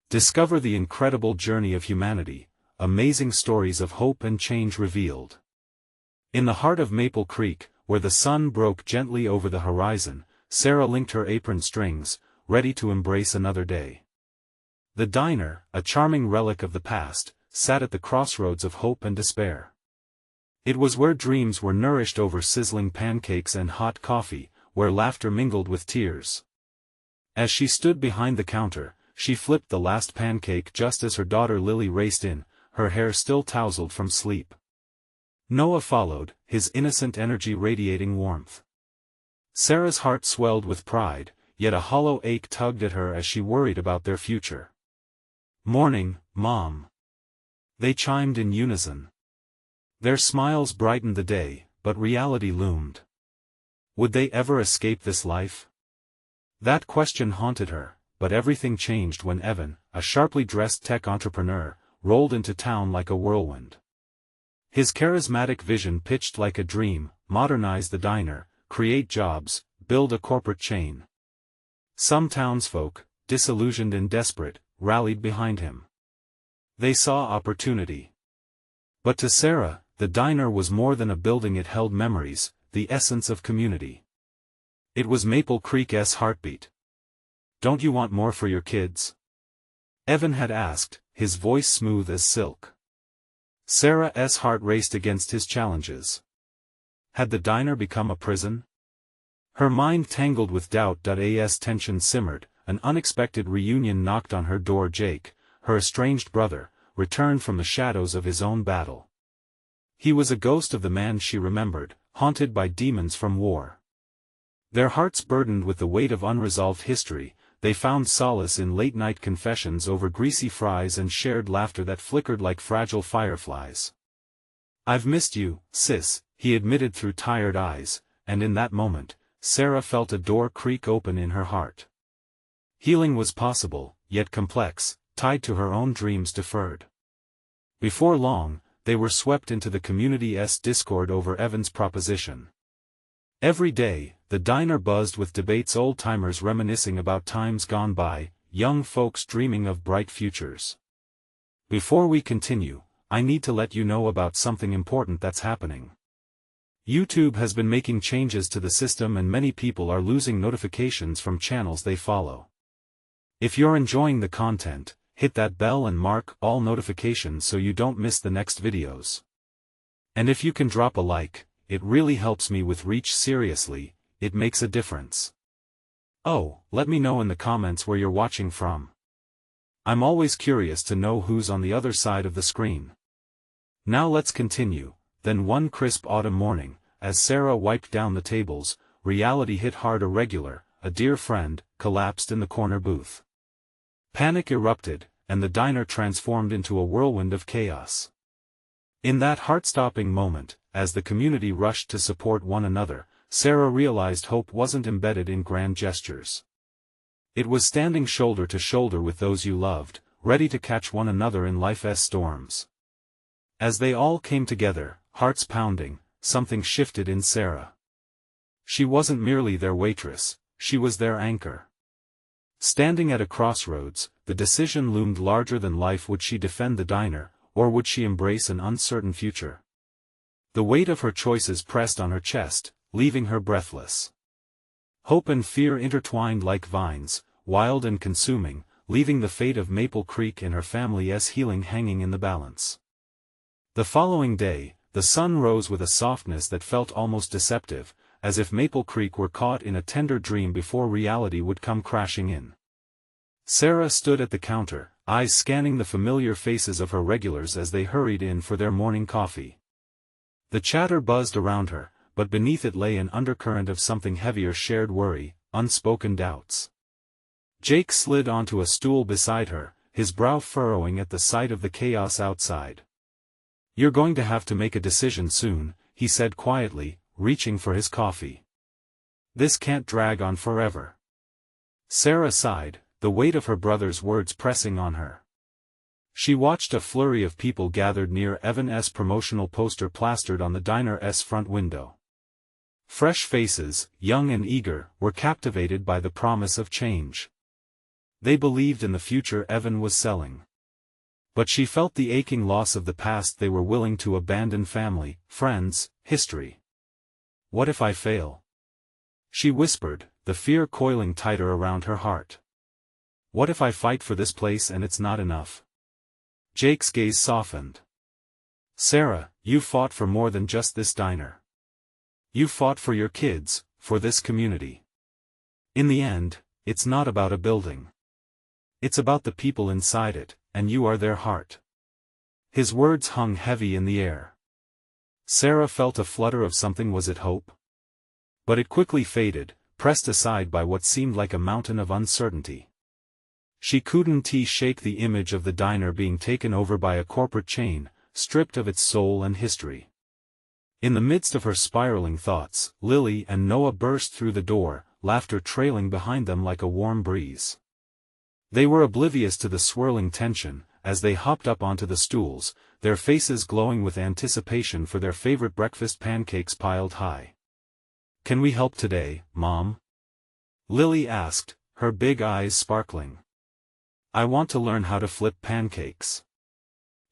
Discover the incredible journey of humanity, amazing stories of hope and change revealed. In the heart of Maple Creek, where the sun broke gently over the horizon, Sarah linked her apron strings, ready to embrace another day. The diner, a charming relic of the past, sat at the crossroads of hope and despair. It was where dreams were nourished over sizzling pancakes and hot coffee, where laughter mingled with tears. As she stood behind the counter, she flipped the last pancake just as her daughter Lily raced in, her hair still tousled from sleep. Noah followed, his innocent energy radiating warmth. Sarah's heart swelled with pride, yet a hollow ache tugged at her as she worried about their future. "Morning, Mom." They chimed in unison. Their smiles brightened the day, but reality loomed. Would they ever escape this life? That question haunted her, but everything changed when Evan, a sharply dressed tech entrepreneur, rolled into town like a whirlwind. His charismatic vision pitched like a dream: modernize the diner, create jobs, build a corporate chain. Some townsfolk, disillusioned and desperate, rallied behind him. They saw opportunity. But to Sarah, the diner was more than a building. It held memories, the essence of community. It was Maple Creek's heartbeat. "Don't you want more for your kids?" Evan had asked, his voice smooth as silk. Sarah's heart raced against his challenges. Had the diner become a prison? Her mind tangled with doubt. As tension simmered, an unexpected reunion knocked on her door. Jake, her estranged brother, returned from the shadows of his own battle. He was a ghost of the man she remembered, haunted by demons from war. Their hearts burdened with the weight of unresolved history, they found solace in late-night confessions over greasy fries and shared laughter that flickered like fragile fireflies. "I've missed you, sis," he admitted through tired eyes, and in that moment, Sarah felt a door creak open in her heart. Healing was possible, yet complex, tied to her own dreams deferred. Before long, they were swept into the community's discord over Evan's proposition. Every day, the diner buzzed with debates, old-timers reminiscing about times gone by, young folks dreaming of bright futures. Before we continue, I need to let you know about something important that's happening. YouTube has been making changes to the system and many people are losing notifications from channels they follow. If you're enjoying the content, hit that bell and mark all notifications so you don't miss the next videos. And if you can drop a like, it really helps me with reach. Seriously, it makes a difference. Oh, let me know in the comments where you're watching from. I'm always curious to know who's on the other side of the screen. Now let's continue. Then one crisp autumn morning, as Sarah wiped down the tables, reality hit hard. A dear friend, collapsed in the corner booth. Panic erupted, and the diner transformed into a whirlwind of chaos. In that heart-stopping moment, as the community rushed to support one another, Sarah realized hope wasn't embedded in grand gestures. It was standing shoulder to shoulder with those you loved, ready to catch one another in life's storms. As they all came together, hearts pounding, something shifted in Sarah. She wasn't merely their waitress, she was their anchor. Standing at a crossroads, the decision loomed larger than life: would she defend the diner, or would she embrace an uncertain future? The weight of her choices pressed on her chest, leaving her breathless. Hope and fear intertwined like vines, wild and consuming, leaving the fate of Maple Creek and her family's healing hanging in the balance. The following day, the sun rose with a softness that felt almost deceptive, as if Maple Creek were caught in a tender dream before reality would come crashing in. Sarah stood at the counter, eyes scanning the familiar faces of her regulars as they hurried in for their morning coffee. The chatter buzzed around her, but beneath it lay an undercurrent of something heavier: shared worry, unspoken doubts. Jake slid onto a stool beside her, his brow furrowing at the sight of the chaos outside. "You're going to have to make a decision soon," he said quietly, reaching for his coffee. "This can't drag on forever." Sarah sighed, the weight of her brother's words pressing on her. She watched a flurry of people gathered near Evan's promotional poster plastered on the diner's front window. Fresh faces, young and eager, were captivated by the promise of change. They believed in the future Evan was selling. But she felt the aching loss of the past. They were willing to abandon family, friends, history. What if I fail? She whispered, the fear coiling tighter around her heart. What if I fight for this place and it's not enough? Jake's gaze softened. Sarah, you fought for more than just this diner. You fought for your kids, for this community. In the end, it's not about a building. It's about the people inside it, and you are their heart. His words hung heavy in the air. Sarah felt a flutter of something. Was it hope? But it quickly faded, pressed aside by what seemed like a mountain of uncertainty. She couldn't shake the image of the diner being taken over by a corporate chain, stripped of its soul and history. In the midst of her spiraling thoughts, Lily and Noah burst through the door, laughter trailing behind them like a warm breeze. They were oblivious to the swirling tension, as they hopped up onto the stools, their faces glowing with anticipation for their favorite breakfast pancakes piled high. Can we help today, Mom? Lily asked, her big eyes sparkling. I want to learn how to flip pancakes.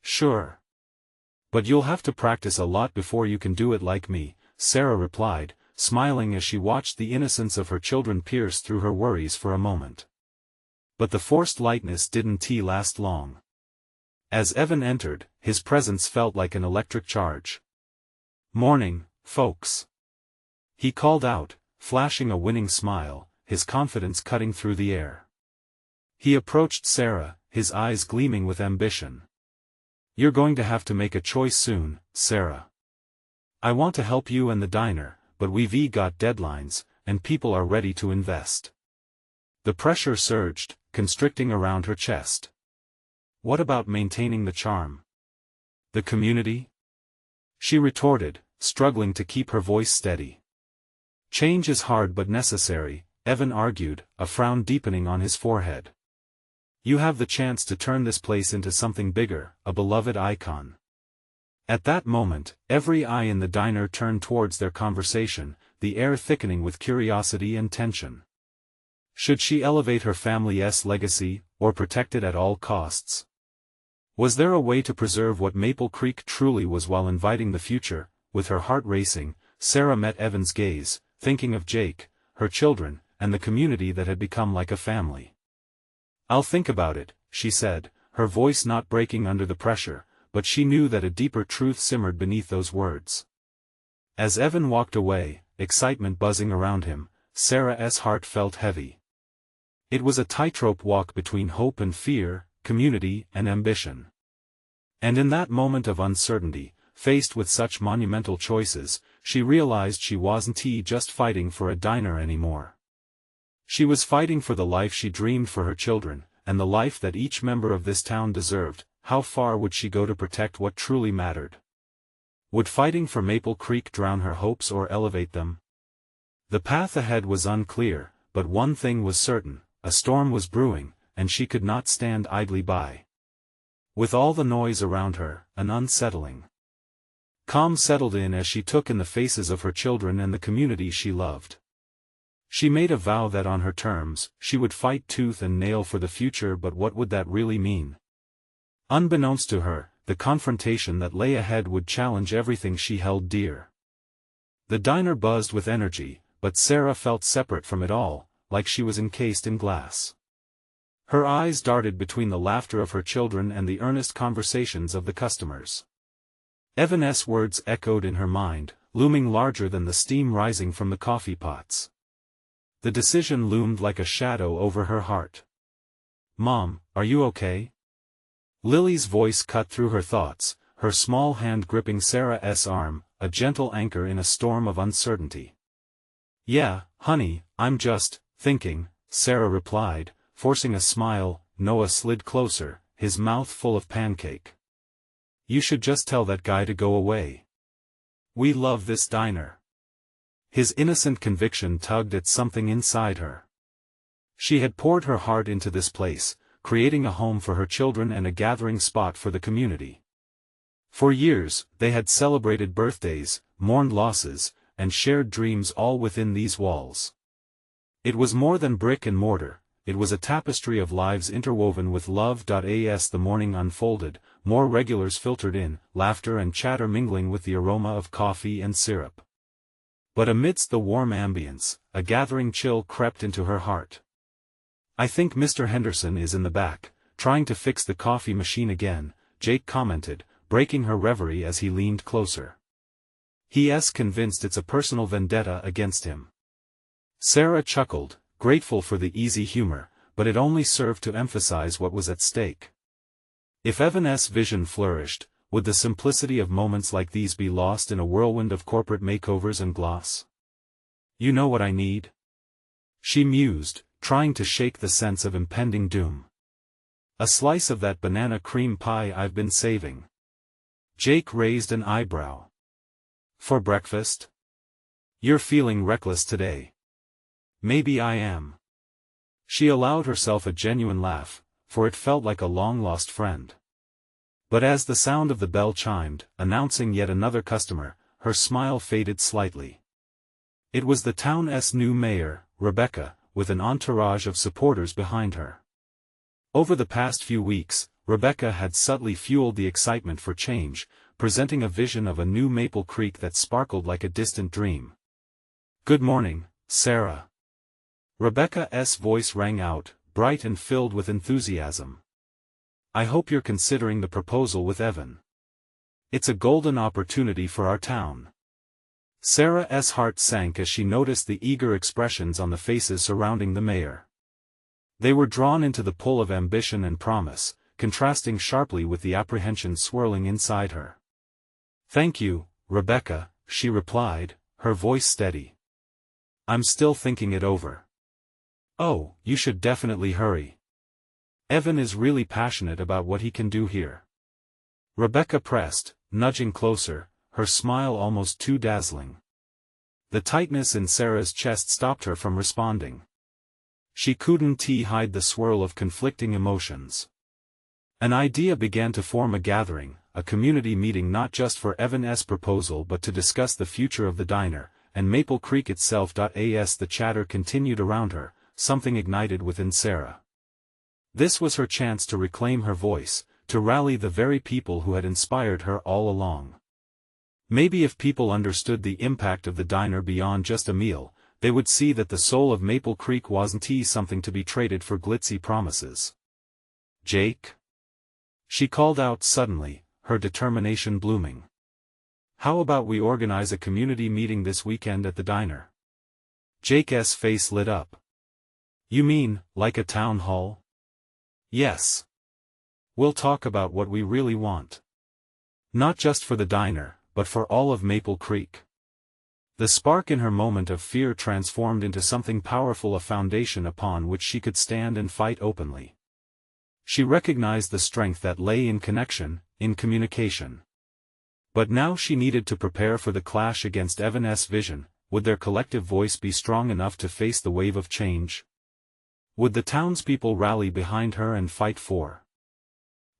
Sure. But you'll have to practice a lot before you can do it like me, Sarah replied, smiling as she watched the innocence of her children pierce through her worries for a moment. But the forced lightness didn't last long. As Evan entered, his presence felt like an electric charge. Morning, folks. He called out, flashing a winning smile, his confidence cutting through the air. He approached Sarah, his eyes gleaming with ambition. You're going to have to make a choice soon, Sarah. I want to help you and the diner, but we've got deadlines, and people are ready to invest. The pressure surged, constricting around her chest. What about maintaining the charm? The community? She retorted, struggling to keep her voice steady. Change is hard but necessary, Evan argued, a frown deepening on his forehead. You have the chance to turn this place into something bigger, a beloved icon. At that moment, every eye in the diner turned towards their conversation, the air thickening with curiosity and tension. Should she elevate her family's legacy, or protect it at all costs? Was there a way to preserve what Maple Creek truly was while inviting the future? With her heart racing, Sarah met Evan's gaze, thinking of Jake, her children, and the community that had become like a family. I'll think about it, she said, her voice not breaking under the pressure, but she knew that a deeper truth simmered beneath those words. As Evan walked away, excitement buzzing around him, Sarah's heart felt heavy. It was a tightrope walk between hope and fear, community and ambition. And in that moment of uncertainty, faced with such monumental choices, she realized she wasn't just fighting for a diner anymore. She was fighting for the life she dreamed for her children, and the life that each member of this town deserved. How far would she go to protect what truly mattered? Would fighting for Maple Creek drown her hopes or elevate them? The path ahead was unclear, but one thing was certain, a storm was brewing, and she could not stand idly by. With all the noise around her, an unsettling calm settled in as she took in the faces of her children and the community she loved. She made a vow that on her terms, she would fight tooth and nail for the future, but what would that really mean? Unbeknownst to her, the confrontation that lay ahead would challenge everything she held dear. The diner buzzed with energy, but Sarah felt separate from it all, like she was encased in glass. Her eyes darted between the laughter of her children and the earnest conversations of the customers. Evan's words echoed in her mind, looming larger than the steam rising from the coffee pots. The decision loomed like a shadow over her heart. Mom, are you okay? Lily's voice cut through her thoughts, her small hand gripping Sarah's arm, a gentle anchor in a storm of uncertainty. Yeah, honey, I'm just thinking, Sarah replied, forcing a smile. Noah slid closer, his mouth full of pancake. You should just tell that guy to go away. We love this diner. His innocent conviction tugged at something inside her. She had poured her heart into this place, creating a home for her children and a gathering spot for the community. For years, they had celebrated birthdays, mourned losses, and shared dreams all within these walls. It was more than brick and mortar, it was a tapestry of lives interwoven with love. As the morning unfolded, more regulars filtered in, laughter and chatter mingling with the aroma of coffee and syrup. But amidst the warm ambience, a gathering chill crept into her heart. "I think Mr. Henderson is in the back, trying to fix the coffee machine again," Jake commented, breaking her reverie as he leaned closer. "He's convinced it's a personal vendetta against him." Sarah chuckled, grateful for the easy humor, but it only served to emphasize what was at stake. If Evan's vision flourished, would the simplicity of moments like these be lost in a whirlwind of corporate makeovers and gloss? "You know what I need?" she mused, trying to shake the sense of impending doom. "A slice of that banana cream pie I've been saving." Jake raised an eyebrow. "For breakfast? You're feeling reckless today." "Maybe I am." She allowed herself a genuine laugh, for it felt like a long-lost friend. But as the sound of the bell chimed, announcing yet another customer, her smile faded slightly. It was the town's new mayor, Rebecca, with an entourage of supporters behind her. Over the past few weeks, Rebecca had subtly fueled the excitement for change, presenting a vision of a new Maple Creek that sparkled like a distant dream. "Good morning, Sarah." Rebecca's voice rang out, bright and filled with enthusiasm. "I hope you're considering the proposal with Evan. It's a golden opportunity for our town." Sarah's heart sank as she noticed the eager expressions on the faces surrounding the mayor. They were drawn into the pull of ambition and promise, contrasting sharply with the apprehension swirling inside her. "Thank you, Rebecca," she replied, her voice steady. "I'm still thinking it over." "Oh, you should definitely hurry. Evan is really passionate about what he can do here." Rebecca pressed, nudging closer, her smile almost too dazzling. The tightness in Sarah's chest stopped her from responding. She couldn't hide the swirl of conflicting emotions. An idea began to form: a gathering, a community meeting not just for Evan's proposal but to discuss the future of the diner, and Maple Creek itself. As the chatter continued around her, something ignited within Sarah. This was her chance to reclaim her voice, to rally the very people who had inspired her all along. Maybe if people understood the impact of the diner beyond just a meal, they would see that the soul of Maple Creek wasn't something to be traded for glitzy promises. "Jake?" she called out suddenly, her determination blooming. "How about we organize a community meeting this weekend at the diner?" Jake's face lit up. "You mean, like a town hall?" "Yes. We'll talk about what we really want. Not just for the diner, but for all of Maple Creek." The spark in her moment of fear transformed into something powerful, a foundation upon which she could stand and fight openly. She recognized the strength that lay in connection, in communication. But now she needed to prepare for the clash against Evan's vision. Would their collective voice be strong enough to face the wave of change? Would the townspeople rally behind her and fight for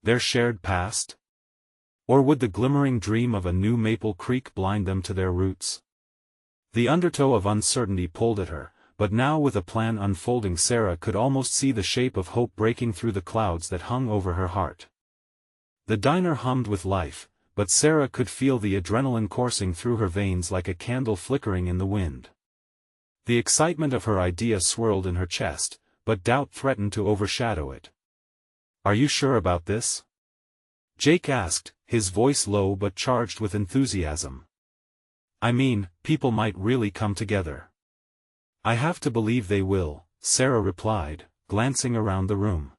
their shared past? Or would the glimmering dream of a new Maple Creek blind them to their roots? The undertow of uncertainty pulled at her, but now with a plan unfolding, Sarah could almost see the shape of hope breaking through the clouds that hung over her heart. The diner hummed with life, but Sarah could feel the adrenaline coursing through her veins like a candle flickering in the wind. The excitement of her idea swirled in her chest, but doubt threatened to overshadow it. "Are you sure about this?" Jake asked, his voice low but charged with enthusiasm. "I mean, people might really come together." "I have to believe they will," Sarah replied, glancing around the room.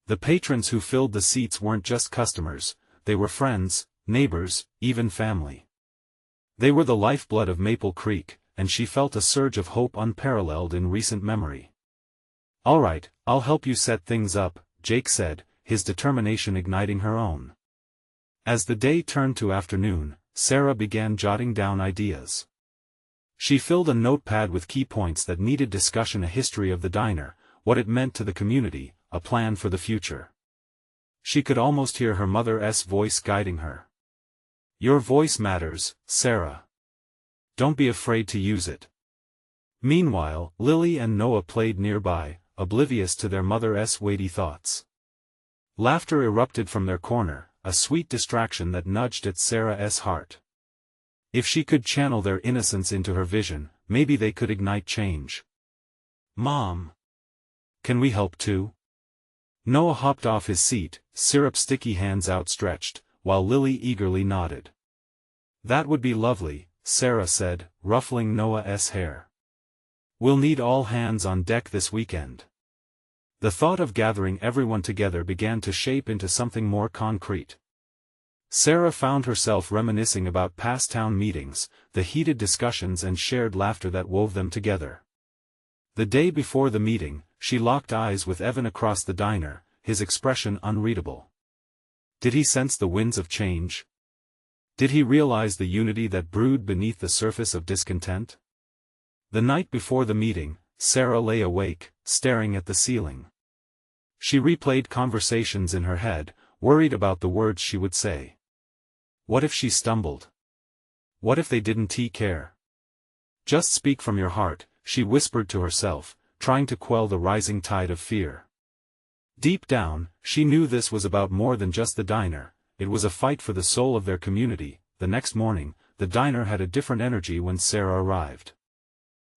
The patrons who filled the seats weren't just customers, they were friends, neighbors, even family. They were the lifeblood of Maple Creek, and she felt a surge of hope unparalleled in recent memory. "All right, I'll help you set things up," Jake said, his determination igniting her own. As the day turned to afternoon, Sarah began jotting down ideas. She filled a notepad with key points that needed discussion: a history of the diner, what it meant to the community, a plan for the future. She could almost hear her mother's voice guiding her. "Your voice matters, Sarah. Don't be afraid to use it." Meanwhile, Lily and Noah played nearby, oblivious to their mother's weighty thoughts. Laughter erupted from their corner, a sweet distraction that nudged at Sarah's heart. If she could channel their innocence into her vision, maybe they could ignite change. "Mom! Can we help too?" Noah hopped off his seat, syrup-sticky hands outstretched, while Lily eagerly nodded. "That would be lovely," Sarah said, ruffling Noah's hair. "We'll need all hands on deck this weekend." The thought of gathering everyone together began to shape into something more concrete. Sarah found herself reminiscing about past town meetings, the heated discussions and shared laughter that wove them together. The day before the meeting, she locked eyes with Evan across the diner, his expression unreadable. Did he sense the winds of change? Did he realize the unity that brewed beneath the surface of discontent? The night before the meeting, Sarah lay awake, staring at the ceiling. She replayed conversations in her head, worried about the words she would say. What if she stumbled? What if they didn't care? "Just speak from your heart," she whispered to herself, trying to quell the rising tide of fear. Deep down, she knew this was about more than just the diner, it was a fight for the soul of their community. The next morning, the diner had a different energy when Sarah arrived.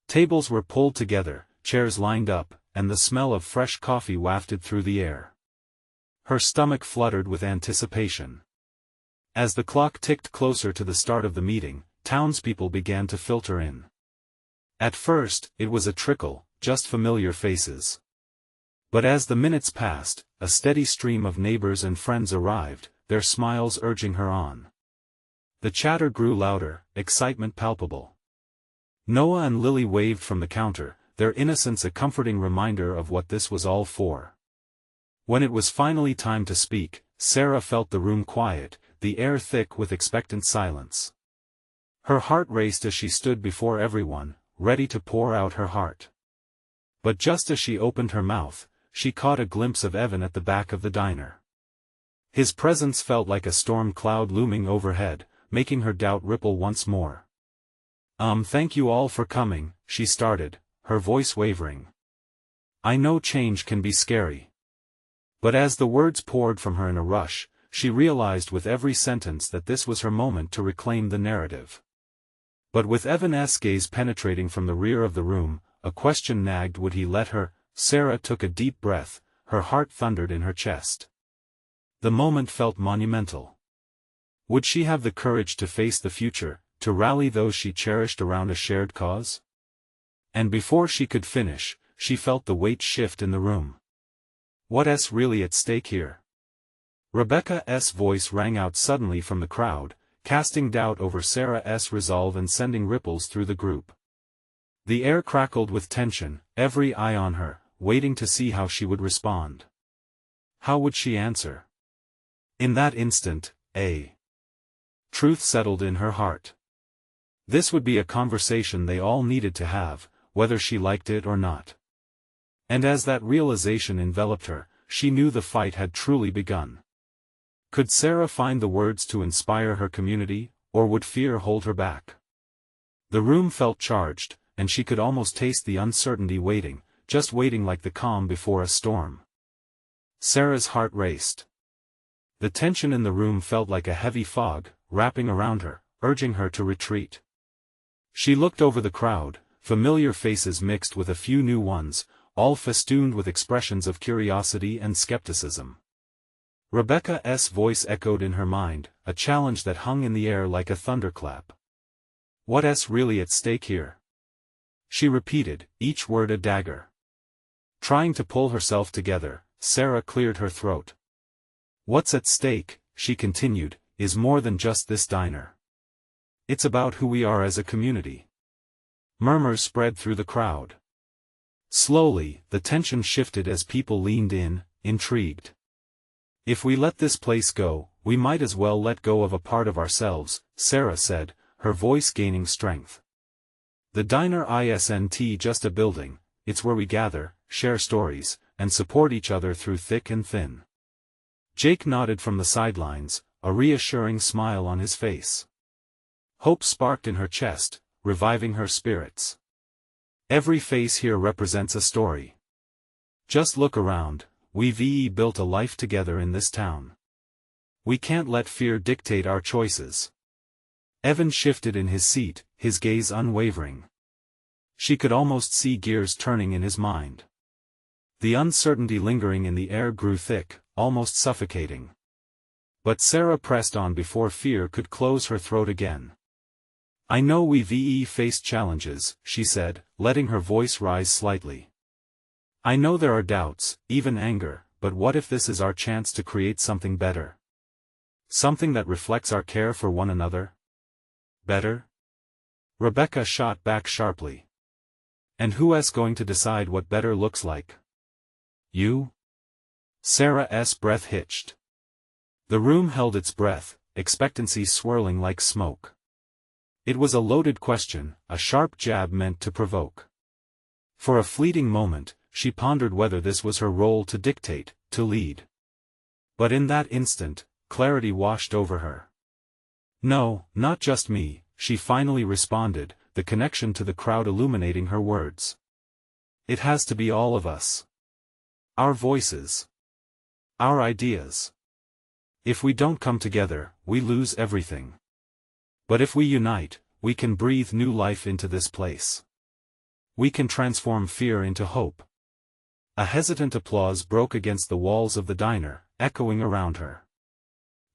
Tables were pulled together, chairs lined up, and the smell of fresh coffee wafted through the air. Her stomach fluttered with anticipation. As the clock ticked closer to the start of the meeting, townspeople began to filter in. At first, it was a trickle, just familiar faces. But as the minutes passed, a steady stream of neighbors and friends arrived, their smiles urging her on. The chatter grew louder, excitement palpable. Noah and Lily waved from the counter, their innocence a comforting reminder of what this was all for. When it was finally time to speak, Sarah felt the room quiet, the air thick with expectant silence. Her heart raced as she stood before everyone, ready to pour out her heart. But just as she opened her mouth, she caught a glimpse of Evan at the back of the diner. His presence felt like a storm cloud looming overhead, making her doubt ripple once more. Thank you all for coming," she started, her voice wavering. "I know change can be scary." But as the words poured from her in a rush, she realized with every sentence that this was her moment to reclaim the narrative. But with Evan's gaze penetrating from the rear of the room, a question nagged, would he let her? Sarah took a deep breath, her heart thundered in her chest. The moment felt monumental. Would she have the courage to face the future, to rally those she cherished around a shared cause? And before she could finish, she felt the weight shift in the room. What's really at stake here? Rebecca's voice rang out suddenly from the crowd, casting doubt over Sarah's resolve and sending ripples through the group. The air crackled with tension, every eye on her, waiting to see how she would respond. How would she answer? In that instant, truth settled in her heart. This would be a conversation they all needed to have, whether she liked it or not. And as that realization enveloped her, she knew the fight had truly begun. Could Sarah find the words to inspire her community, or would fear hold her back? The room felt charged, and she could almost taste the uncertainty waiting, just waiting like the calm before a storm. Sarah's heart raced. The tension in the room felt like a heavy fog, wrapping around her, urging her to retreat. She looked over the crowd, familiar faces mixed with a few new ones, all festooned with expressions of curiosity and skepticism. Rebecca's voice echoed in her mind, a challenge that hung in the air like a thunderclap. What's really at stake here? She repeated, each word a dagger. Trying to pull herself together, Sarah cleared her throat. What's at stake, she continued, is more than just this diner. It's about who we are as a community. Murmurs spread through the crowd. Slowly, the tension shifted as people leaned in, intrigued. If we let this place go, we might as well let go of a part of ourselves, Sarah said, her voice gaining strength. The diner isn't just a building, it's where we gather, share stories, and support each other through thick and thin. Jake nodded from the sidelines, a reassuring smile on his face. Hope sparked in her chest, reviving her spirits. Every face here represents a story. Just look around, we've built a life together in this town. We can't let fear dictate our choices. Evan shifted in his seat, his gaze unwavering. She could almost see gears turning in his mind. The uncertainty lingering in the air grew thick, almost suffocating. But Sarah pressed on before fear could close her throat again. I know we've faced challenges, she said, letting her voice rise slightly. I know there are doubts, even anger, but what if this is our chance to create something better? Something that reflects our care for one another? Better? Rebecca shot back sharply. And who's going to decide what better looks like? You? Sarah's breath hitched. The room held its breath, expectancy swirling like smoke. It was a loaded question, a sharp jab meant to provoke. For a fleeting moment, she pondered whether this was her role to dictate, to lead. But in that instant, clarity washed over her. No, not just me, she finally responded, the connection to the crowd illuminating her words. It has to be all of us. Our voices. Our ideas. If we don't come together, we lose everything. But if we unite, we can breathe new life into this place. We can transform fear into hope. A hesitant applause broke against the walls of the diner, echoing around her.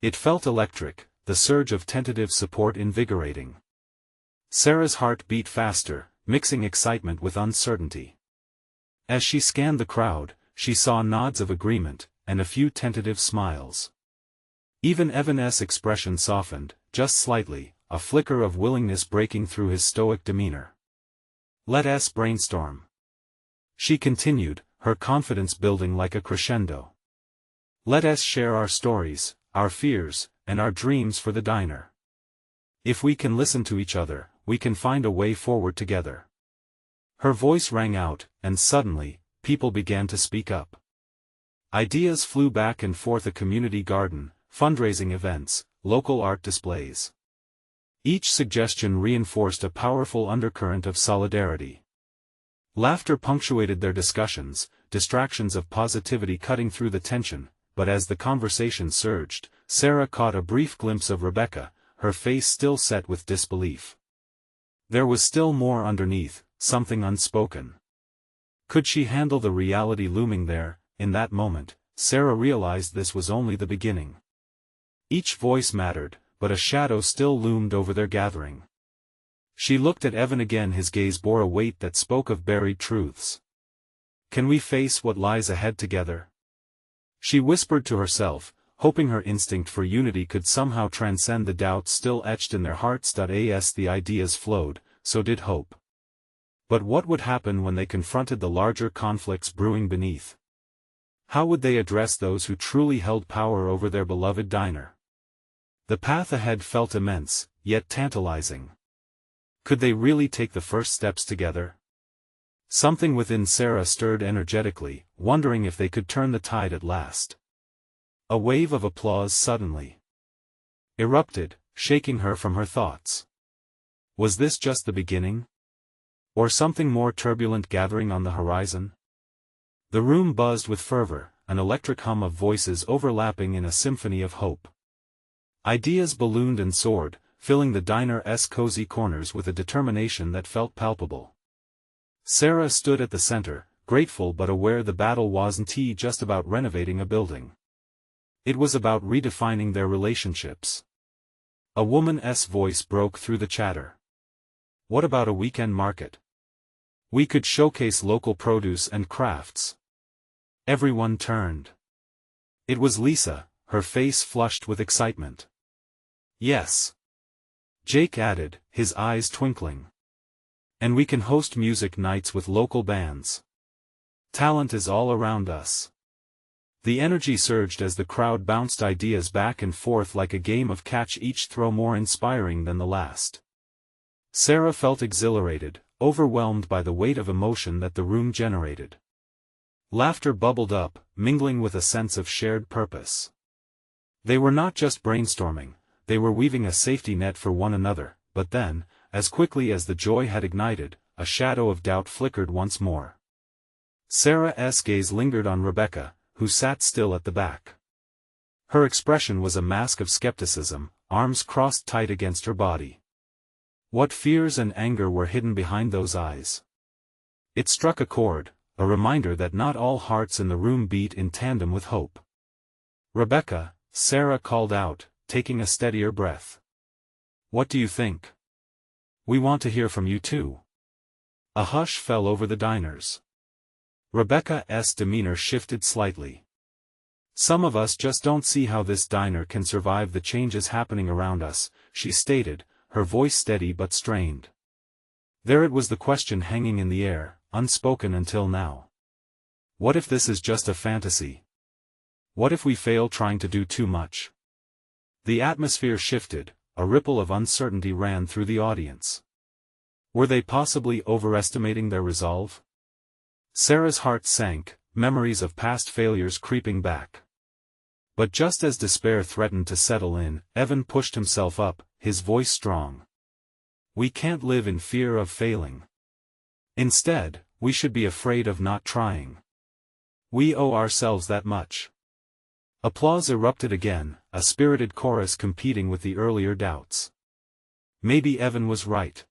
It felt electric, the surge of tentative support invigorating. Sarah's heart beat faster, mixing excitement with uncertainty. As she scanned the crowd, she saw nods of agreement, and a few tentative smiles. Even Evan's expression softened, just slightly, a flicker of willingness breaking through his stoic demeanor. Let us brainstorm. She continued, her confidence building like a crescendo. Let us share our stories, our fears, and our dreams for the diner. If we can listen to each other, we can find a way forward together. Her voice rang out, and suddenly, people began to speak up. Ideas flew back and forth: a community garden, fundraising events, local art displays. Each suggestion reinforced a powerful undercurrent of solidarity. Laughter punctuated their discussions, distractions of positivity cutting through the tension, but as the conversation surged, Sarah caught a brief glimpse of Rebecca, her face still set with disbelief. There was still more underneath, something unspoken. Could she handle the reality looming there? In that moment, Sarah realized this was only the beginning. Each voice mattered, but a shadow still loomed over their gathering. She looked at Evan again, his gaze bore a weight that spoke of buried truths. Can we face what lies ahead together? She whispered to herself, hoping her instinct for unity could somehow transcend the doubts still etched in their hearts. As the ideas flowed, so did hope. But what would happen when they confronted the larger conflicts brewing beneath? How would they address those who truly held power over their beloved diner? The path ahead felt immense, yet tantalizing. Could they really take the first steps together? Something within Sarah stirred energetically, wondering if they could turn the tide at last. A wave of applause suddenly erupted, shaking her from her thoughts. Was this just the beginning? Or something more turbulent gathering on the horizon? The room buzzed with fervor, an electric hum of voices overlapping in a symphony of hope. Ideas ballooned and soared, filling the diner's cozy corners with a determination that felt palpable. Sarah stood at the center, grateful but aware the battle wasn't just about renovating a building. It was about redefining their relationships. A woman's voice broke through the chatter. What about a weekend market? We could showcase local produce and crafts. Everyone turned. It was Lisa, her face flushed with excitement. Yes. Jake added, his eyes twinkling. And we can host music nights with local bands. Talent is all around us. The energy surged as the crowd bounced ideas back and forth like a game of catch, each throw more inspiring than the last. Sarah felt exhilarated, overwhelmed by the weight of emotion that the room generated. Laughter bubbled up, mingling with a sense of shared purpose. They were not just brainstorming, they were weaving a safety net for one another, but then, as quickly as the joy had ignited, a shadow of doubt flickered once more. Sarah's gaze lingered on Rebecca, who sat still at the back. Her expression was a mask of skepticism, arms crossed tight against her body. What fears and anger were hidden behind those eyes? It struck a chord, a reminder that not all hearts in the room beat in tandem with hope. "Rebecca," Sarah called out, taking a steadier breath. "What do you think? We want to hear from you too." A hush fell over the diners. Rebecca's demeanor shifted slightly. "Some of us just don't see how this diner can survive the changes happening around us," she stated, her voice steady but strained. There it was, the question hanging in the air, unspoken until now. What if this is just a fantasy? What if we fail trying to do too much? The atmosphere shifted, a ripple of uncertainty ran through the audience. Were they possibly overestimating their resolve? Sarah's heart sank, memories of past failures creeping back. But just as despair threatened to settle in, Evan pushed himself up, his voice strong. "We can't live in fear of failing. Instead, we should be afraid of not trying. We owe ourselves that much." Applause erupted again, a spirited chorus competing with the earlier doubts. Maybe Evan was right.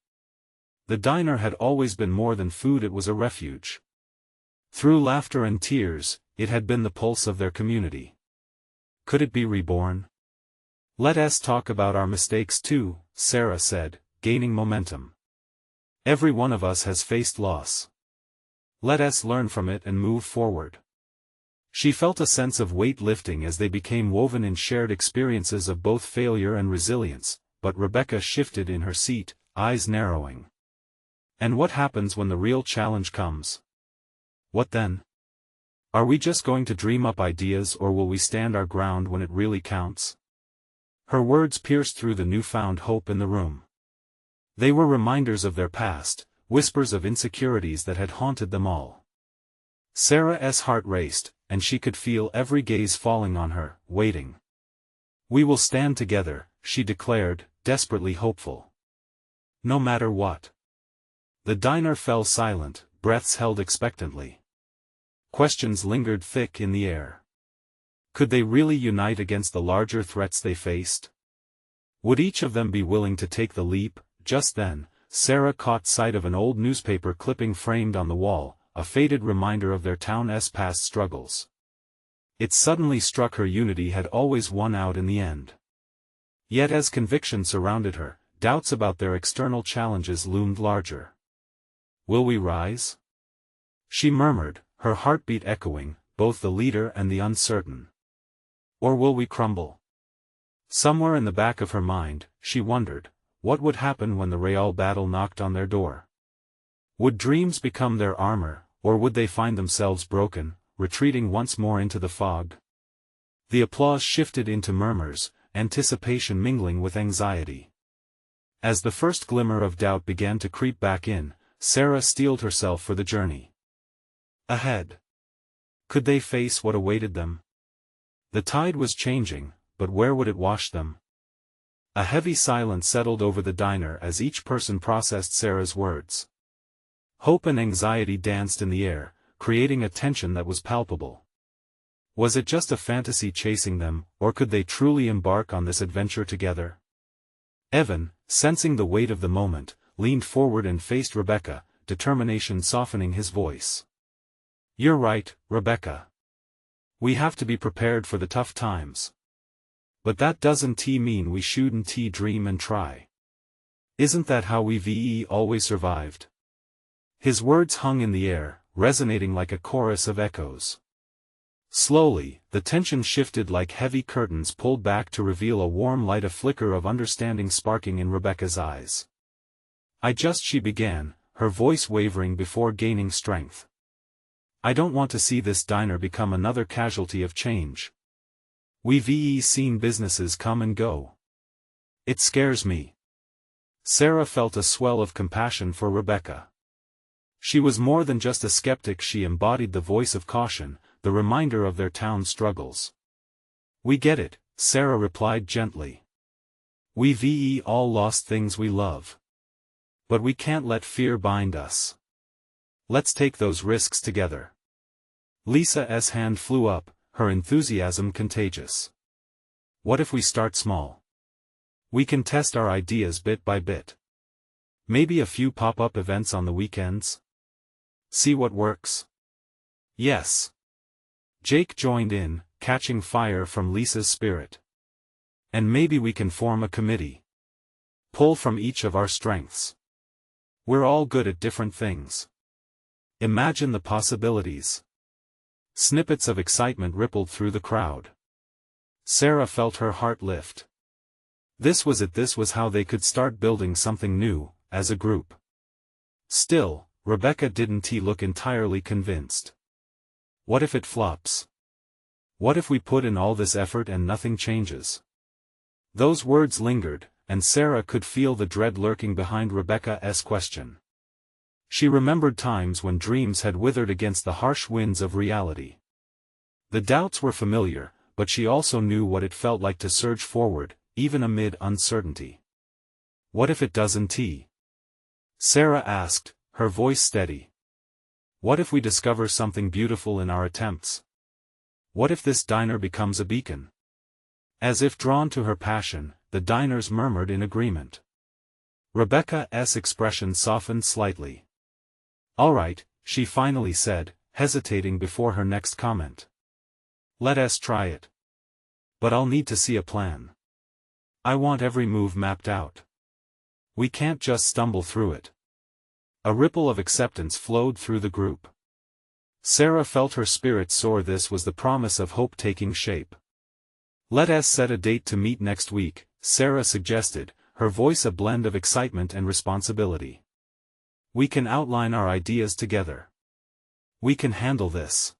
The diner had always been more than food, it was a refuge. Through laughter and tears, it had been the pulse of their community. Could it be reborn? "Let us talk about our mistakes too," Sarah said, gaining momentum. "Every one of us has faced loss. Let us learn from it and move forward." She felt a sense of weight lifting as they became woven in shared experiences of both failure and resilience, but Rebecca shifted in her seat, eyes narrowing. "And what happens when the real challenge comes? What then? Are we just going to dream up ideas, or will we stand our ground when it really counts?" Her words pierced through the newfound hope in the room. They were reminders of their past, whispers of insecurities that had haunted them all. Sarah's heart raced, and she could feel every gaze falling on her, waiting. "We will stand together," she declared, desperately hopeful. "No matter what." The diner fell silent, breaths held expectantly. Questions lingered thick in the air. Could they really unite against the larger threats they faced? Would each of them be willing to take the leap? Just then, Sarah caught sight of an old newspaper clipping framed on the wall, a faded reminder of their town's past struggles. It suddenly struck her unity had always won out in the end. Yet as conviction surrounded her, doubts about their external challenges loomed larger. "Will we rise?" she murmured, her heartbeat echoing, both the leader and the uncertain. "Or will we crumble?" Somewhere in the back of her mind, she wondered, what would happen when the real battle knocked on their door? Would dreams become their armor, or would they find themselves broken, retreating once more into the fog? The applause shifted into murmurs, anticipation mingling with anxiety. As the first glimmer of doubt began to creep back in, Sarah steeled herself for the journey ahead. Could they face what awaited them? The tide was changing, but where would it wash them? A heavy silence settled over the diner as each person processed Sarah's words. Hope and anxiety danced in the air, creating a tension that was palpable. Was it just a fantasy chasing them, or could they truly embark on this adventure together? Evan, sensing the weight of the moment, leaned forward and faced Rebecca, determination softening his voice. "You're right, Rebecca. We have to be prepared for the tough times. But that doesn't mean we shouldn't dream and try. Isn't that how we've always survived?" His words hung in the air, resonating like a chorus of echoes. Slowly, the tension shifted like heavy curtains pulled back to reveal a warm light, a flicker of understanding sparking in Rebecca's eyes. She began, her voice wavering before gaining strength. "I don't want to see this diner become another casualty of change. We've seen businesses come and go. It scares me." Sarah felt a swell of compassion for Rebecca. She was more than just a skeptic, she embodied the voice of caution, the reminder of their town's struggles. "We get it," Sarah replied gently. "We've all lost things we love. But we can't let fear bind us. Let's take those risks together." Lisa's hand flew up, her enthusiasm contagious. What if we start small? We can test our ideas bit by bit. Maybe a few pop-up events on the weekends? See what works? Yes. Jake joined in, catching fire from Lisa's spirit. And maybe we can form a committee. Pull from each of our strengths. We're all good at different things. Imagine the possibilities. Snippets of excitement rippled through the crowd. Sarah felt her heart lift. This was it. This was how they could start building something new, as a group. Still, Rebecca didn't look entirely convinced. What if it flops? What if we put in all this effort and nothing changes? Those words lingered, and Sarah could feel the dread lurking behind Rebecca's question. She remembered times when dreams had withered against the harsh winds of reality. The doubts were familiar, but she also knew what it felt like to surge forward, even amid uncertainty. What if it doesn't? Sarah asked, her voice steady. What if we discover something beautiful in our attempts? What if this diner becomes a beacon? As if drawn to her passion, the diners murmured in agreement. Rebecca's expression softened slightly. All right, she finally said, hesitating before her next comment. Let us try it. But I'll need to see a plan. I want every move mapped out. We can't just stumble through it. A ripple of acceptance flowed through the group. Sarah felt her spirit soar. This was the promise of hope taking shape. Let us set a date to meet next week, Sarah suggested, her voice a blend of excitement and responsibility. We can outline our ideas together. We can handle this.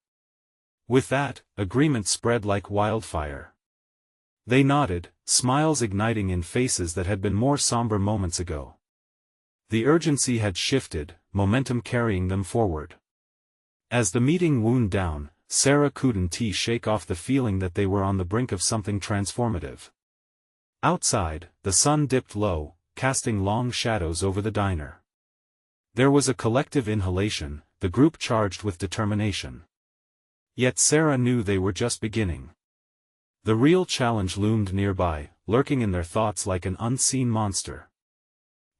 With that, agreement spread like wildfire. They nodded, smiles igniting in faces that had been more somber moments ago. The urgency had shifted, momentum carrying them forward. As the meeting wound down, Sarah couldn't shake off the feeling that they were on the brink of something transformative. Outside, the sun dipped low, casting long shadows over the diner. There was a collective inhalation, the group charged with determination. Yet Sarah knew they were just beginning. The real challenge loomed nearby, lurking in their thoughts like an unseen monster.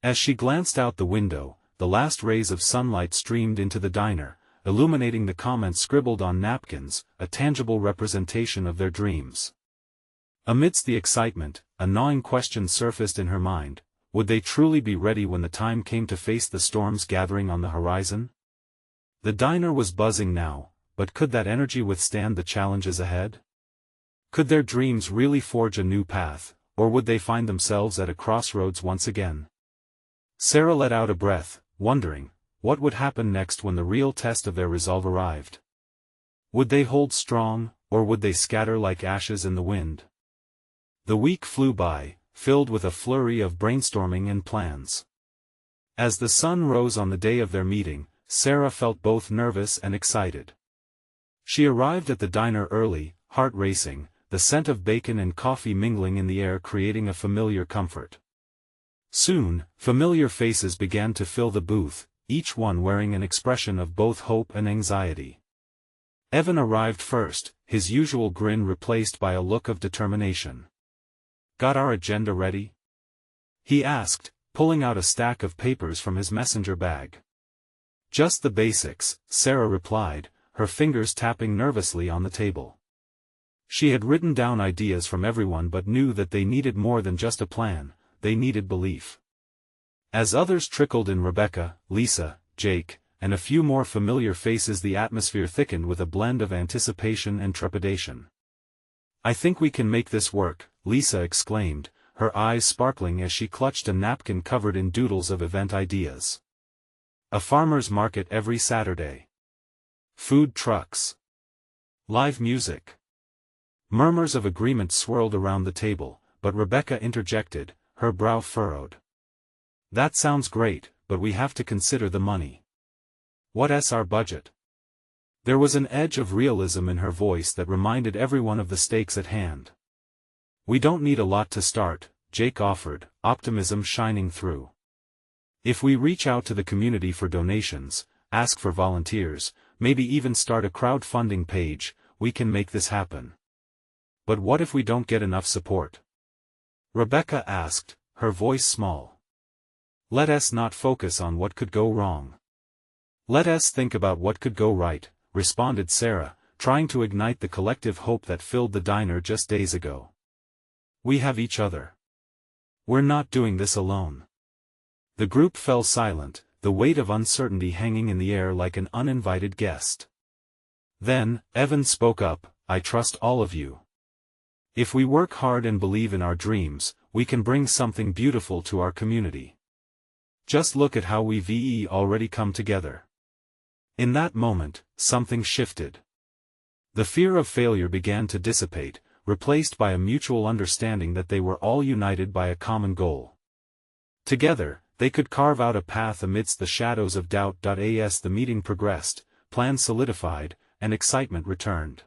As she glanced out the window, the last rays of sunlight streamed into the diner, illuminating the comments scribbled on napkins, a tangible representation of their dreams. Amidst the excitement, a gnawing question surfaced in her mind: would they truly be ready when the time came to face the storms gathering on the horizon? The diner was buzzing now, but could that energy withstand the challenges ahead? Could their dreams really forge a new path, or would they find themselves at a crossroads once again? Sarah let out a breath, wondering, what would happen next when the real test of their resolve arrived? Would they hold strong, or would they scatter like ashes in the wind? The week flew by, filled with a flurry of brainstorming and plans. As the sun rose on the day of their meeting, Sarah felt both nervous and excited. She arrived at the diner early, heart racing, the scent of bacon and coffee mingling in the air creating a familiar comfort. Soon, familiar faces began to fill the booth, each one wearing an expression of both hope and anxiety. Evan arrived first, his usual grin replaced by a look of determination. Got our agenda ready? He asked, pulling out a stack of papers from his messenger bag. Just the basics, Sarah replied, her fingers tapping nervously on the table. She had written down ideas from everyone but knew that they needed more than just a plan, they needed belief. As others trickled in, Rebecca, Lisa, Jake, and a few more familiar faces, the atmosphere thickened with a blend of anticipation and trepidation. I think we can make this work, Lisa exclaimed, her eyes sparkling as she clutched a napkin covered in doodles of event ideas. A farmer's market every Saturday. Food trucks. Live music. Murmurs of agreement swirled around the table, but Rebecca interjected, her brow furrowed. That sounds great, but we have to consider the money. What's our budget? There was an edge of realism in her voice that reminded everyone of the stakes at hand. We don't need a lot to start, Jake offered, optimism shining through. If we reach out to the community for donations, ask for volunteers, maybe even start a crowdfunding page. We can make this happen. But what if we don't get enough support? Rebecca asked, her voice small. Let us not focus on what could go wrong. Let us think about what could go right, responded Sarah, trying to ignite the collective hope that filled the diner just days ago. We have each other. We're not doing this alone. The group fell silent, the weight of uncertainty hanging in the air like an uninvited guest. Then, Evan spoke up, I trust all of you. If we work hard and believe in our dreams, we can bring something beautiful to our community. Just look at how we've already come together. In that moment, something shifted. The fear of failure began to dissipate, replaced by a mutual understanding that they were all united by a common goal. Together, they could carve out a path amidst the shadows of doubt. As the meeting progressed, plans solidified, and excitement returned.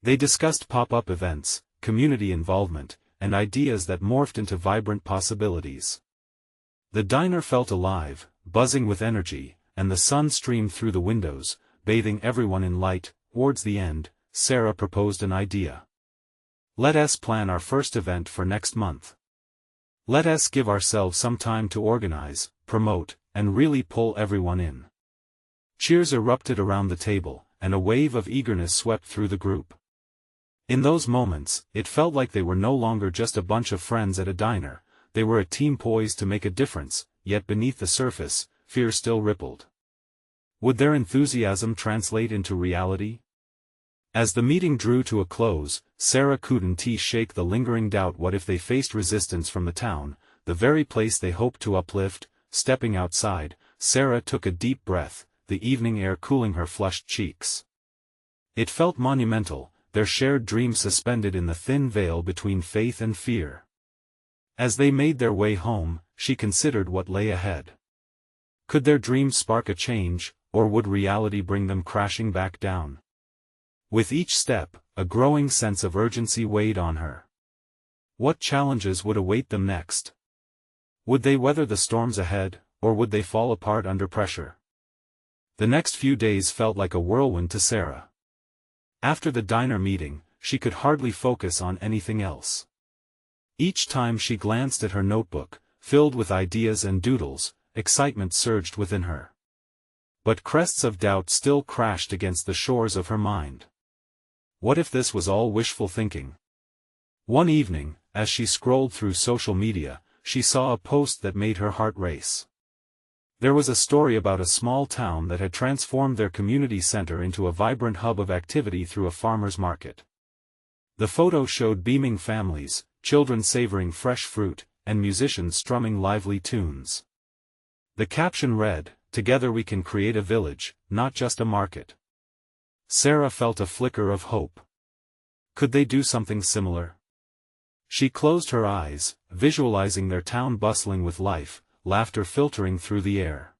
They discussed pop-up events, community involvement, and ideas that morphed into vibrant possibilities. The diner felt alive, buzzing with energy, and the sun streamed through the windows, bathing everyone in light. Towards the end, Sarah proposed an idea. Let us plan our first event for next month. Let us give ourselves some time to organize, promote, and really pull everyone in. Cheers erupted around the table, and a wave of eagerness swept through the group. In those moments, it felt like they were no longer just a bunch of friends at a diner, they were a team poised to make a difference, yet beneath the surface, fear still rippled. Would their enthusiasm translate into reality? As the meeting drew to a close, Sarah couldn't shake the lingering doubt. What if they faced resistance from the town, the very place they hoped to uplift? Stepping outside, Sarah took a deep breath, the evening air cooling her flushed cheeks. It felt monumental, their shared dream suspended in the thin veil between faith and fear. As they made their way home, she considered what lay ahead. Could their dreams spark a change, or would reality bring them crashing back down? With each step, a growing sense of urgency weighed on her. What challenges would await them next? Would they weather the storms ahead, or would they fall apart under pressure? The next few days felt like a whirlwind to Sarah. After the diner meeting, she could hardly focus on anything else. Each time she glanced at her notebook, filled with ideas and doodles, excitement surged within her. But crests of doubt still crashed against the shores of her mind. What if this was all wishful thinking? One evening, as she scrolled through social media, she saw a post that made her heart race. There was a story about a small town that had transformed their community center into a vibrant hub of activity through a farmer's market. The photo showed beaming families, children savoring fresh fruit, and musicians strumming lively tunes. The caption read, "Together we can create a village, not just a market." Sarah felt a flicker of hope. Could they do something similar? She closed her eyes, visualizing their town bustling with life, laughter filtering through the air.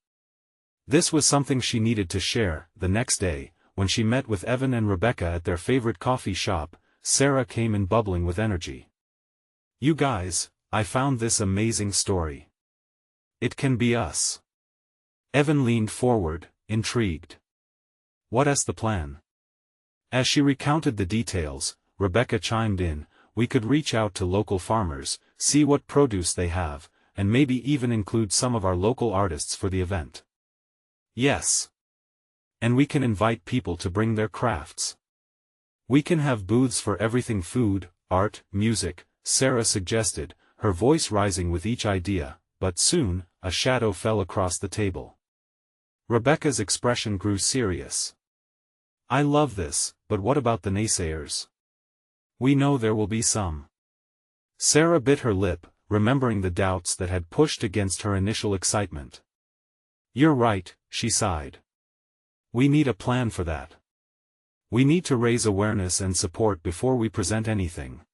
This was something she needed to share. The next day, when she met with Evan and Rebecca at their favorite coffee shop, Sarah came in bubbling with energy. "You guys, I found this amazing story. It can be us." Evan leaned forward, intrigued. "What's the plan?" As she recounted the details, Rebecca chimed in, "We could reach out to local farmers, see what produce they have, and maybe even include some of our local artists for the event." "Yes. And we can invite people to bring their crafts. We can have booths for everything: food, art, music," Sarah suggested, her voice rising with each idea, but soon, a shadow fell across the table. Rebecca's expression grew serious. "I love this, but what about the naysayers? We know there will be some." Sarah bit her lip, remembering the doubts that had pushed against her initial excitement. "You're right," she sighed. "We need a plan for that. We need to raise awareness and support before we present anything."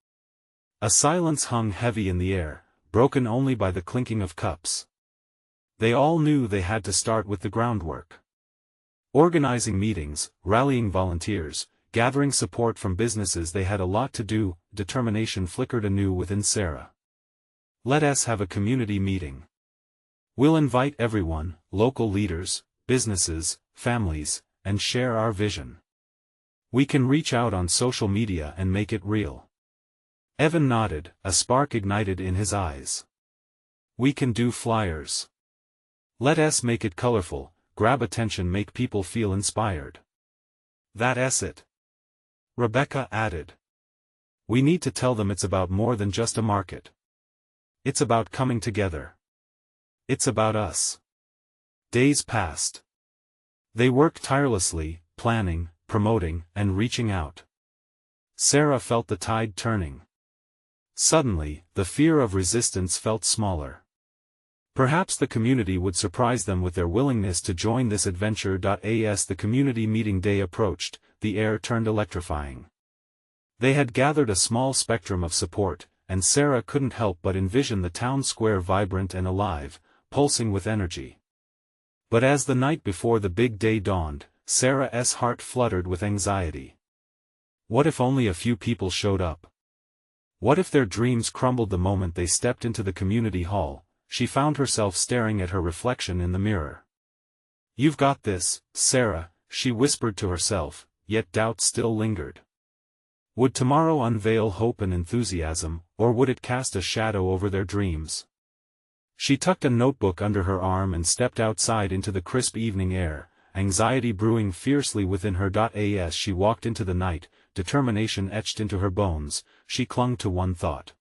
A silence hung heavy in the air, broken only by the clinking of cups. They all knew they had to start with the groundwork. Organizing meetings, rallying volunteers, gathering support from businesses. They had a lot to do. Determination flickered anew within Sarah. "Let us have a community meeting. We'll invite everyone, local leaders, businesses, families, and share our vision. We can reach out on social media and make it real. Evan nodded, a spark ignited in his eyes. We can do flyers. Let us make it colorful, grab attention, make people feel inspired. That's it. Rebecca added. We need to tell them it's about more than just a market. It's about coming together. It's about us. Days passed. They worked tirelessly, planning, promoting, and reaching out. Sarah felt the tide turning. Suddenly, the fear of resistance felt smaller. Perhaps the community would surprise them with their willingness to join this adventure. As the community meeting day approached, the air turned electrifying. They had gathered a small spectrum of support, and Sarah couldn't help but envision the town square vibrant and alive, pulsing with energy. But as the night before the big day dawned, Sarah's heart fluttered with anxiety. What if only a few people showed up? What if their dreams crumbled the moment they stepped into the community hall? She found herself staring at her reflection in the mirror. You've got this, Sarah, she whispered to herself, yet doubt still lingered. Would tomorrow unveil hope and enthusiasm, or would it cast a shadow over their dreams? She tucked a notebook under her arm and stepped outside into the crisp evening air, anxiety brewing fiercely within her. As she walked into the night, determination etched into her bones, she clung to one thought.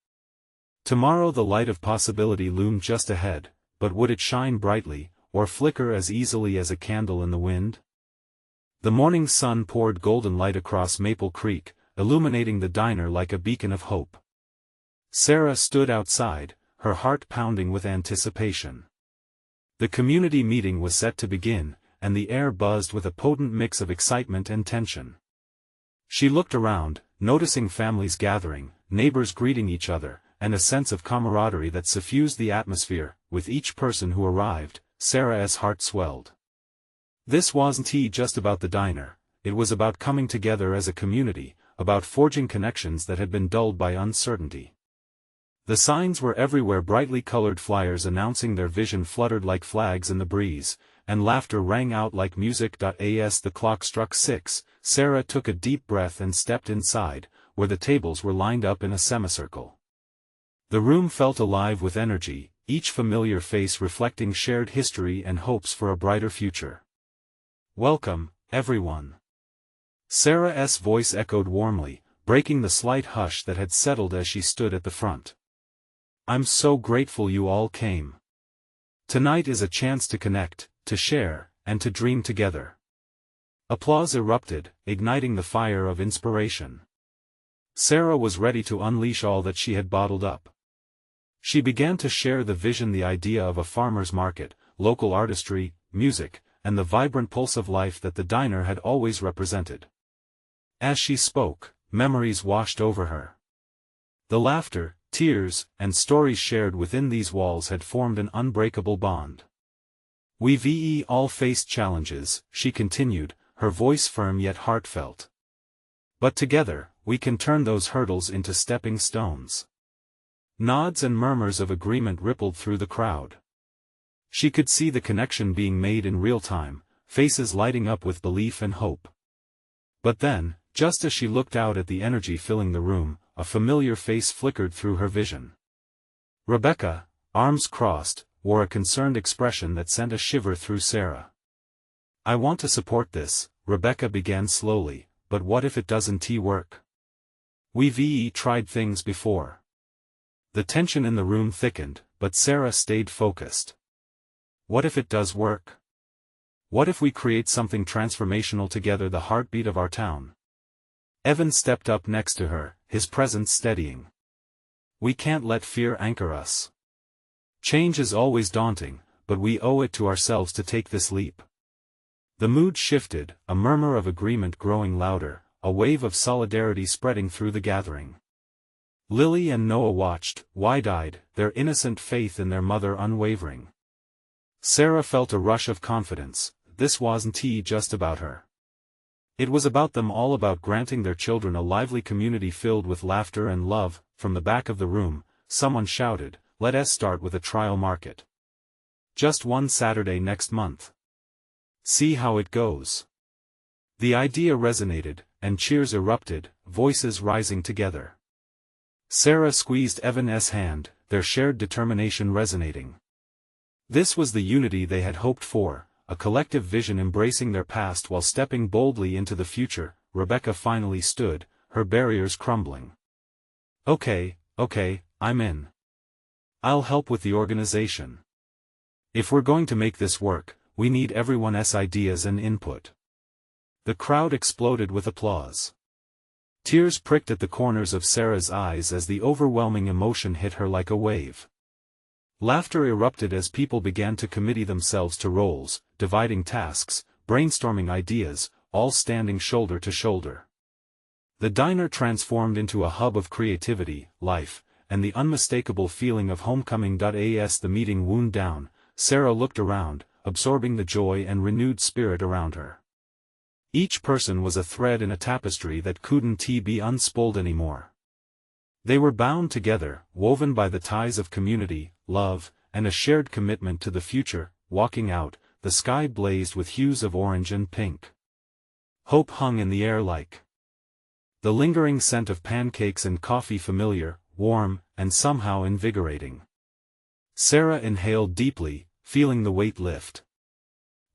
Tomorrow the light of possibility loomed just ahead, but would it shine brightly, or flicker as easily as a candle in the wind? The morning sun poured golden light across Maple Creek, illuminating the diner like a beacon of hope. Sarah stood outside, her heart pounding with anticipation. The community meeting was set to begin, and the air buzzed with a potent mix of excitement and tension. She looked around, noticing families gathering, neighbors greeting each other, and a sense of camaraderie that suffused the atmosphere. With each person who arrived, Sarah's heart swelled. This wasn't just about the diner, it was about coming together as a community, about forging connections that had been dulled by uncertainty. The signs were everywhere, brightly colored flyers announcing their vision fluttered like flags in the breeze, and laughter rang out like music. As the clock struck 6, Sarah took a deep breath and stepped inside, where the tables were lined up in a semicircle. The room felt alive with energy, each familiar face reflecting shared history and hopes for a brighter future. Welcome, everyone. Sarah's voice echoed warmly, breaking the slight hush that had settled as she stood at the front. I'm so grateful you all came. Tonight is a chance to connect, to share, and to dream together. Applause erupted, igniting the fire of inspiration. Sarah was ready to unleash all that she had bottled up. She began to share the vision, the idea of a farmer's market, local artistry, music, and the vibrant pulse of life that the diner had always represented. As she spoke, memories washed over her. The laughter, tears, and stories shared within these walls had formed an unbreakable bond. We've all faced challenges, she continued, her voice firm yet heartfelt. But together, we can turn those hurdles into stepping stones. Nods and murmurs of agreement rippled through the crowd. She could see the connection being made in real time, faces lighting up with belief and hope. But then, just as she looked out at the energy filling the room, a familiar face flickered through her vision. Rebecca, arms crossed, wore a concerned expression that sent a shiver through Sarah. I want to support this, Rebecca began slowly, but what if it doesn't work? We've tried things before. The tension in the room thickened, but Sarah stayed focused. What if it does work? What if we create something transformational together, the heartbeat of our town? Evan stepped up next to her, his presence steadying. We can't let fear anchor us. Change is always daunting, but we owe it to ourselves to take this leap. The mood shifted, a murmur of agreement growing louder, a wave of solidarity spreading through the gathering. Lily and Noah watched, wide-eyed, their innocent faith in their mother unwavering. Sarah felt a rush of confidence. This wasn't just about her. It was about them all, about granting their children a lively community filled with laughter and love. From the back of the room, someone shouted, "Let us start with a trial market. Just one Saturday next month. See how it goes." The idea resonated, and cheers erupted, voices rising together. Sarah squeezed Evan's hand, their shared determination resonating. This was the unity they had hoped for, a collective vision embracing their past while stepping boldly into the future. Rebecca finally stood, her barriers crumbling. Okay, I'm in. I'll help with the organization. If we're going to make this work, we need everyone's ideas and input. The crowd exploded with applause. Tears pricked at the corners of Sarah's eyes as the overwhelming emotion hit her like a wave. Laughter erupted as people began to committee themselves to roles, dividing tasks, brainstorming ideas, all standing shoulder to shoulder. The diner transformed into a hub of creativity, life, and the unmistakable feeling of homecoming. As the meeting wound down, Sarah looked around, absorbing the joy and renewed spirit around her. Each person was a thread in a tapestry that couldn't be unspooled anymore. They were bound together, woven by the ties of community, love, and a shared commitment to the future. Walking out, the sky blazed with hues of orange and pink. Hope hung in the air like the lingering scent of pancakes and coffee, familiar, warm, and somehow invigorating. Sarah inhaled deeply, feeling the weight lift.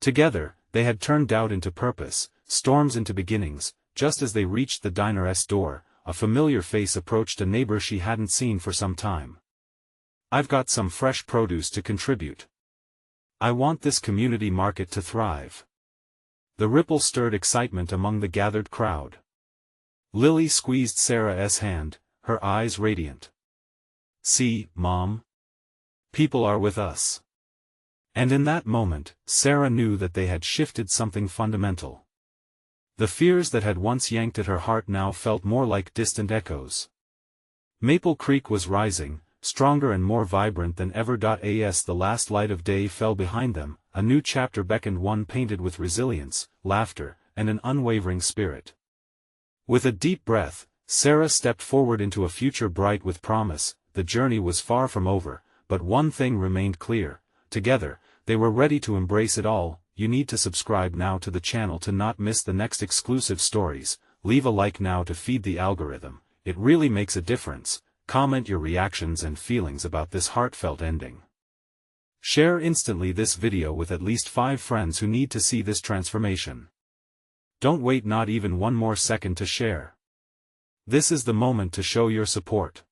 Together, they had turned doubt into purpose, storms into beginnings. Just as they reached the diner's door, a familiar face approached a neighbor she hadn't seen for some time. "I've got some fresh produce to contribute. I want this community market to thrive." The ripple stirred excitement among the gathered crowd. Lily squeezed Sarah's hand, her eyes radiant. "See, Mom? People are with us." And in that moment, Sarah knew that they had shifted something fundamental. The fears that had once yanked at her heart now felt more like distant echoes. Maple Creek was rising, stronger and more vibrant than ever. As the last light of day fell behind them, a new chapter beckoned, one painted with resilience, laughter, and an unwavering spirit. With a deep breath, Sarah stepped forward into a future bright with promise. The journey was far from over, but one thing remained clear: together, they were ready to embrace it all. You need to subscribe now to the channel to not miss the next exclusive stories. Leave a like now to feed the algorithm, it really makes a difference. Comment your reactions and feelings about this heartfelt ending. Share instantly this video with at least 5 friends who need to see this transformation. Don't wait not even one more second to share. This is the moment to show your support.